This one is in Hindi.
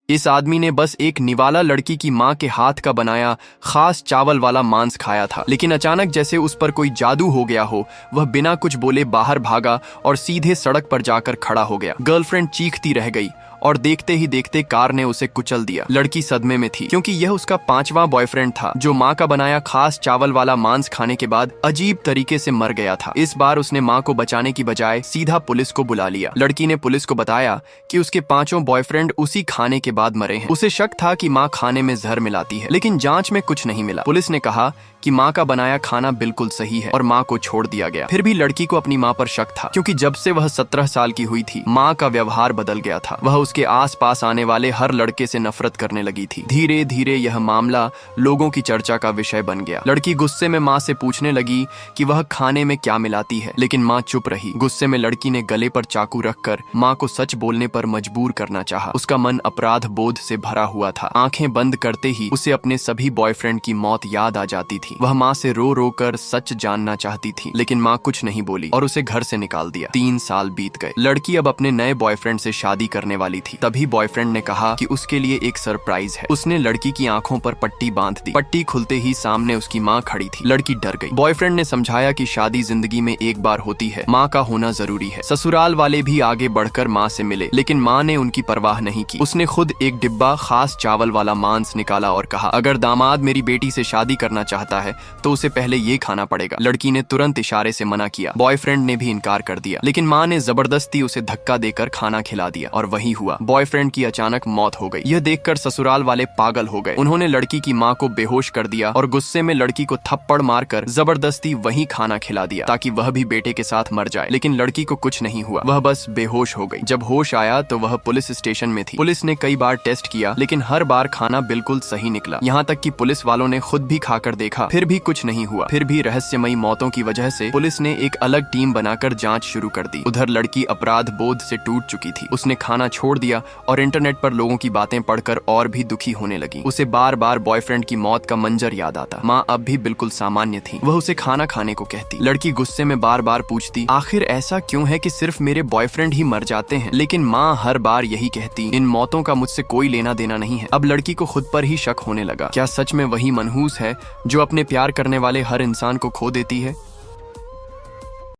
इस आदमी ने बस एक निवाला लड़की की माँ के हाथ का बनाया खास चावल वाला मांस खाया था, लेकिन अचानक जैसे उस पर कोई जादू हो गया हो, वह बिना कुछ बोले बाहर भागा और सीधे सड़क पर जाकर खड़ा हो गया। गर्लफ्रेंड चीखती रह गई और देखते ही देखते कार ने उसे कुचल दिया। लड़की सदमे में थी क्योंकि यह उसका 5वां बॉयफ्रेंड था जो माँ का बनाया खास चावल वाला मांस खाने के बाद अजीब तरीके से मर गया था। इस बार उसने माँ को बचाने की बजाय सीधा पुलिस को बुला लिया। लड़की ने पुलिस को बताया कि उसके 5 बॉयफ्रेंड उसी खाने के बाद मरे हैं। उसे शक था कि माँ खाने में जहर मिलाती है, लेकिन जांच में कुछ नहीं मिला। पुलिस ने कहा कि माँ का बनाया खाना बिल्कुल सही है और माँ को छोड़ दिया गया। फिर भी लड़की को अपनी माँ पर शक था क्योंकि जब से वह 17 साल की हुई थी, माँ का व्यवहार बदल गया था। वह उसके आसपास आने वाले हर लड़के से नफरत करने लगी थी। धीरे धीरे यह मामला लोगों की चर्चा का विषय बन गया। लड़की गुस्से में माँ से पूछने लगी कि वह खाने में क्या मिलाती है, लेकिन माँ चुप रही। गुस्से में लड़की ने गले पर चाकू रखकर माँ को सच बोलने पर मजबूर करना चाहा। उसका मन अपराध बोध से भरा हुआ था। आंखें बंद करते ही उसे अपने सभी बॉयफ्रेंड की मौत याद आ जाती थी। वह माँ से रो रो कर सच जानना चाहती थी, लेकिन माँ कुछ नहीं बोली और उसे घर से निकाल दिया। 3 साल बीत गए। लड़की अब अपने नए बॉयफ्रेंड से शादी करने वाली थी। तभी बॉयफ्रेंड ने कहा कि उसके लिए एक सरप्राइज है। उसने लड़की की आंखों पर पट्टी बांध दी। पट्टी खुलते ही सामने उसकी माँ खड़ी थी। लड़की डर गई। बॉयफ्रेंड ने समझाया कि शादी जिंदगी में एक बार होती है, माँ का होना जरूरी है। ससुराल वाले भी आगे बढ़कर माँ से मिले, लेकिन माँ ने उनकी परवाह नहीं की। उसने खुद एक डिब्बा खास चावल वाला मांस निकाला और कहा, अगर दामाद मेरी बेटी से शादी करना चाहता है तो उसे पहले ये खाना पड़ेगा। लड़की ने तुरंत इशारे से मना किया। बॉयफ्रेंड ने भी इनकार कर दिया, लेकिन माँ ने जबरदस्ती उसे धक्का देकर खाना खिला दिया और वही हुआ। बॉयफ्रेंड की अचानक मौत हो गई। यह देखकर ससुराल वाले पागल हो गए। उन्होंने लड़की की माँ को बेहोश कर दिया और गुस्से में लड़की को थप्पड़ मारकर जबरदस्ती वही खाना खिला दिया ताकि वह भी बेटे के साथ मर जाए। लेकिन लड़की को कुछ नहीं हुआ, वह बस बेहोश हो गई। जब होश आया तो वह पुलिस स्टेशन में थी। पुलिस ने कई बार टेस्ट किया, लेकिन हर बार खाना बिल्कुल सही निकला। यहाँ तक कि पुलिस वालों ने खुद भी खाकर देखा, फिर भी कुछ नहीं हुआ। फिर भी रहस्यमयी मौतों की वजह से पुलिस ने एक अलग टीम बनाकर जांच शुरू कर दी। उधर लड़की अपराध बोध से टूट चुकी थी। उसने खाना छोड़ दिया और इंटरनेट पर लोगों की बातें पढ़कर और भी दुखी होने लगी। उसे बार बार बॉयफ्रेंड की मौत का मंजर याद आता। माँ अब भी बिल्कुल सामान्य थी। वह उसे खाना खाने को कहती। लड़की गुस्से में बार बार पूछती, आखिर ऐसा क्यों है कि सिर्फ मेरे बॉयफ्रेंड ही मर जाते हैं? लेकिन माँ हर बार यही कहती, इन मौतों का मुझसे कोई लेना देना नहीं है। अब लड़की को खुद पर ही शक होने लगा। क्या सच में वही मनहूस है जो अपने प्यार करने वाले हर इंसान को खो देती है?